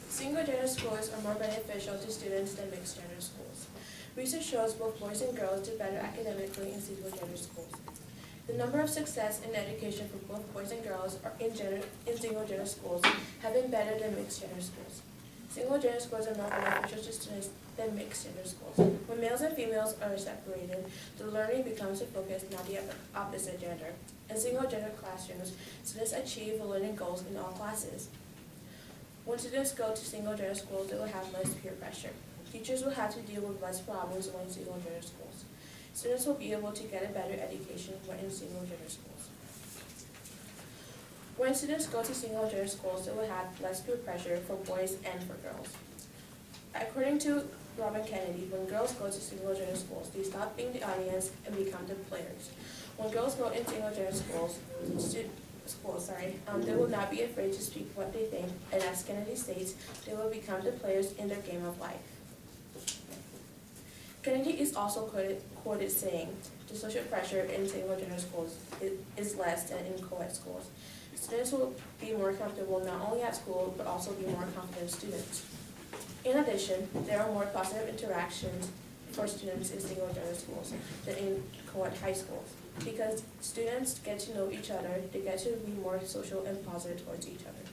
Single-gender schools are more beneficial to students than mixed-gender schools. Research shows both boys and girls do better academically in single-gender schools. The number of success in education for both boys and girls in single-gender schools have been better than mixed-gender schools. Single-gender schools are more beneficial to students than mixed-gender schools. When males and females are separated, the learning becomes a focus, not the opposite gender. In single-gender classrooms, students achieve the learning goals in all classes. When students go to single-gender schools, they will have less peer pressure. Teachers will have to deal with less problems when in single-gender schools. Students will be able to get a better education when in single-gender schools. When students go to single-gender schools, they will have less peer pressure for boys and for girls. According to Robin Kennedy, when girls go to single-gender schools, they stop being the audience and become the players. When girls go in single-gender schools, they will not be afraid to speak what they think, and as Kennedy states, they will become the players in their game of life. Kennedy is also quoted saying, the social pressure in single-gender schools is less than in co-ed schools. Students will be more comfortable not only at school, but also be more confident students. In addition, there are more positive interactions for students in single-gender schools than in co-ed high schools. Because students get to know each other, they get to be more social and positive towards each other.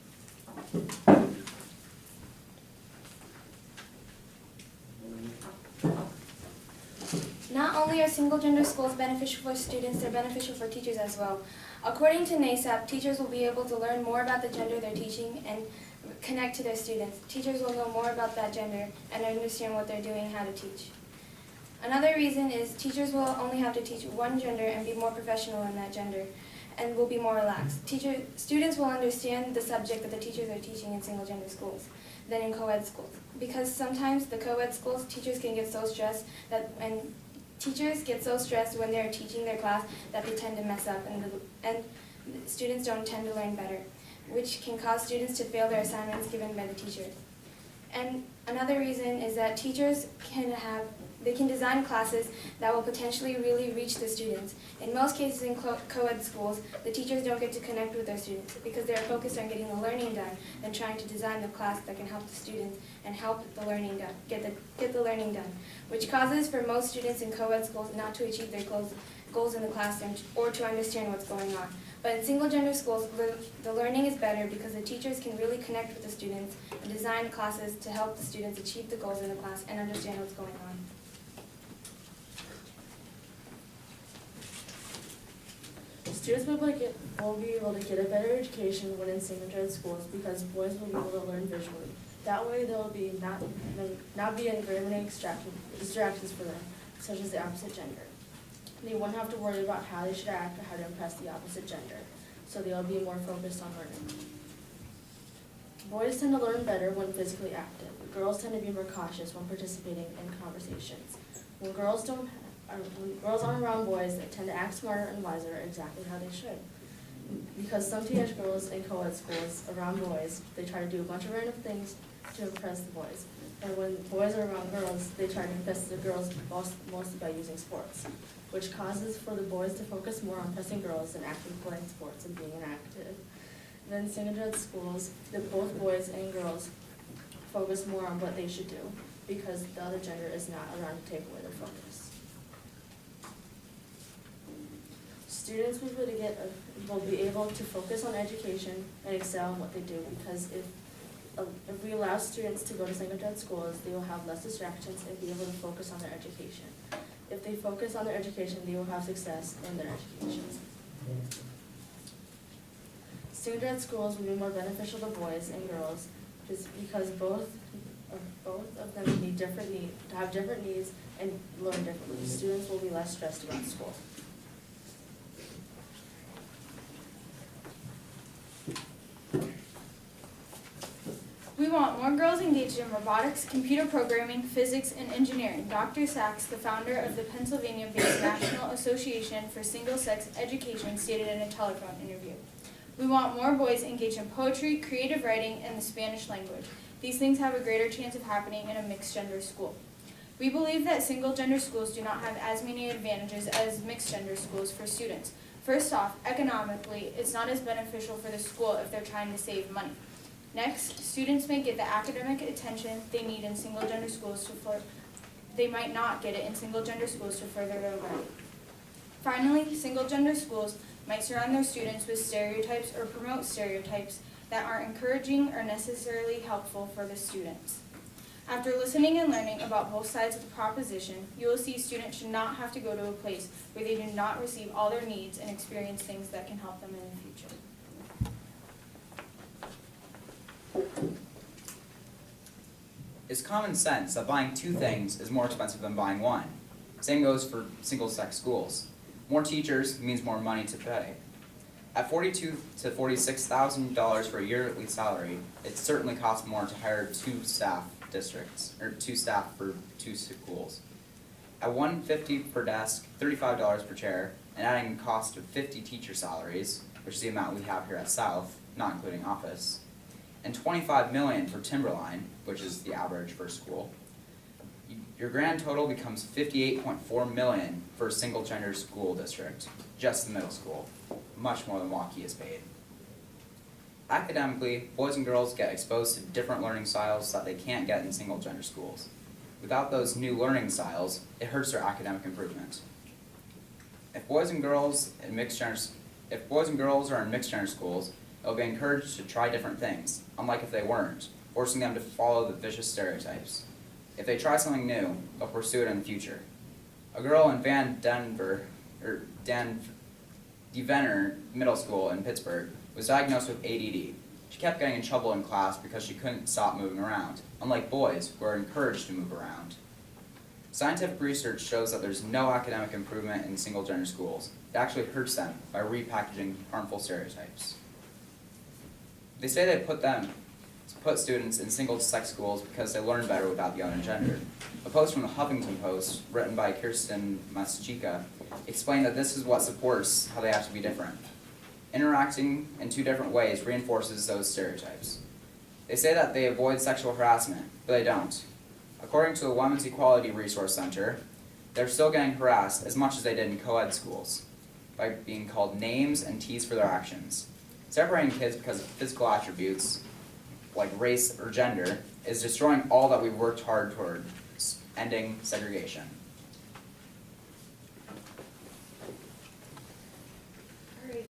Not only are single-gender schools beneficial for students, they're beneficial for teachers as well. According to NASAP, teachers will be able to learn more about the gender they're teaching and connect to their students. Teachers will know more about that gender and understand what they're doing and how to teach. Another reason is teachers will only have to teach one gender and be more professional in that gender and will be more relaxed. Students will understand the subject that the teachers are teaching in single-gender schools than in co-ed schools. Because sometimes the co-ed schools, teachers get so stressed when they're teaching their class that they tend to mess up and students don't tend to learn better, which can cause students to fail their assignments given by the teacher. And another reason is that teachers can design classes that will potentially really reach the students. In most cases in co-ed schools, the teachers don't get to connect with their students because they're focused on getting the learning done than trying to design the class that can help the students and help the learning done, get the learning done, which causes for most students in co-ed schools not to achieve their goals in the classroom or to understand what's going on. But in single-gender schools, the learning is better because the teachers can really connect with the students and design classes to help the students achieve the goals in the class and understand what's going on. Students will be able to get a better education when in single-gender schools because boys will be able to learn visually. That way there will be not be any very many distractions for them, such as the opposite gender. They won't have to worry about how they should act or how to impress the opposite gender, so they'll be more focused on learning. Boys tend to learn better when physically active. Girls tend to be more cautious when participating in conversations. When girls aren't around boys, they tend to act smarter and wiser exactly how they should. Because some teenage girls in co-ed schools around boys, they try to do a bunch of random things to impress the boys. And when boys are around girls, they try to impress the girls mostly by using sports, which causes for the boys to focus more on impressing girls than actually playing sports and being inactive. Then in single-gender schools, both boys and girls focus more on what they should do because the other gender is not around to take away their focus. Students will be able to focus on education and excel in what they do because if we allow students to go to single-gender schools, they will have less distractions and be able to focus on their education. If they focus on their education, they will have success in their education. Single-gender schools will be more beneficial to boys and girls just because both of them have different needs and learn differently. Students will be less stressed about school. We want more girls engaged in robotics, computer programming, physics, and engineering. Dr. Sachs, the founder of the Pennsylvania-based National Association for Single-Sex Education, stated in a telephone interview. We want more boys engaged in poetry, creative writing, and the Spanish language. These things have a greater chance of happening in a mixed-gender school. We believe that single-gender schools do not have as many advantages as mixed-gender schools for students. First off, economically, it's not as beneficial for the school if they're trying to save money. Next, students may get the academic attention they need in single-gender schools they might not get it in single-gender schools to further their learning. Finally, single-gender schools might surround their students with stereotypes or promote stereotypes that aren't encouraging or necessarily helpful for the students. After listening and learning about both sides of the proposition, you will see students should not have to go to a place where they do not receive all their needs and experience things that can help them in the future. It's common sense that buying two things is more expensive than buying one. Same goes for single-sex schools. More teachers means more money to pay. At $42,000 to $46,000 for a yearly salary, it certainly costs more to hire two staff for two schools. At $150 per desk, $35 per chair, and adding the cost of 50 teacher salaries, which is the amount we have here at South, not including office, and $25 million for Timberline, which is the average for a school, your grand total becomes $58.4 million for a single-gender school district, just the middle school, much more than Waukee is paid. Academically, boys and girls get exposed to different learning styles that they can't get in single-gender schools. Without those new learning styles, it hurts their academic improvement. If boys and girls are in mixed-gender schools, they'll be encouraged to try different things, unlike if they weren't, forcing them to follow the vicious stereotypes. If they try something new, they'll pursue it in the future. A girl in DeVenter Middle School in Pittsburgh was diagnosed with ADD. She kept getting in trouble in class because she couldn't stop moving around, unlike boys who are encouraged to move around. Scientific research shows that there's no academic improvement in single-gender schools. It actually hurts them by repackaging harmful stereotypes. They say they put students in single-sex schools because they learn better without the other gender. A post from the Huffington Post, written by Kirsten Maschika, explained that this is what supports how they have to be different. Interacting in two different ways reinforces those stereotypes. They say that they avoid sexual harassment, but they don't. According to the Women's Equality Resource Center, they're still getting harassed as much as they did in co-ed schools, by being called names and teased for their actions. Separating kids because of physical attributes, like race or gender, is destroying all that we've worked hard toward, ending segregation.